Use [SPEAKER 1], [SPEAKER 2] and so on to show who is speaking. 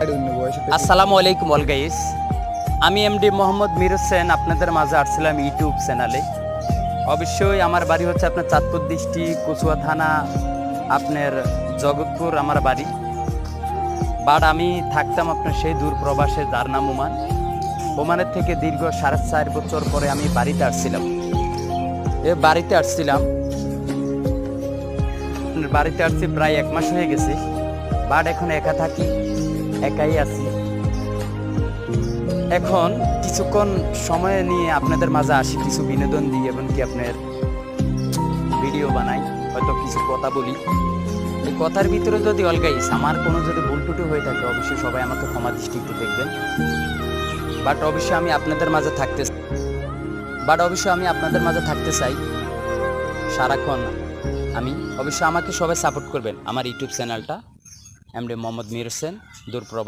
[SPEAKER 1] আসসালামু আলাইকুম all guys, আমি এমডি মোহাম্মদ মির হোসেন আপনাদের মাঝে আসছিলাম ইউটিউব চ্যানেলে। অবশ্যই আমার বাড়ি হচ্ছে আপনার চাঁদপুর ডিস্ট্রিক্ট কচুয়া থানা, আপনার জগৎপুর আমার বাড়ি। বাট আমি থাকতাম আপনার সেই দূর প্রবাসে, যার নাম ওমান। ওমানের থেকে দীর্ঘ 4.5 বছর পরে আমি বাড়িতে আসছিলাম। বাড়িতে আসছি প্রায় 1 মাস হয়ে গেছে। বাট এখন একা থাকি, একাই আছি। এখন কিছুক্ষণ সময় নিয়ে আপনাদের মাঝে আসি, কিছু বিনোদন দিই এবং কি আপনার ভিডিও বানাই, হয়তো কিছু কথা বলি। এই কথার ভিতরে যদি অলগাইস আমার কোনো যদি ভুল টুটি হয়ে থাকে, অবশ্যই সবাই আমাকে ক্ষমা দৃষ্টিতে দেখবেন। বাট অবশ্যই আমি আপনাদের মাঝে থাকতে চাই সারাক্ষণ। অবশ্যই আমাকে সবাই সাপোর্ট করবেন। আমার ইউটিউব চ্যানেলটা এমডি মোহাম্মদ মির হোসেন, দূর প্রবাস।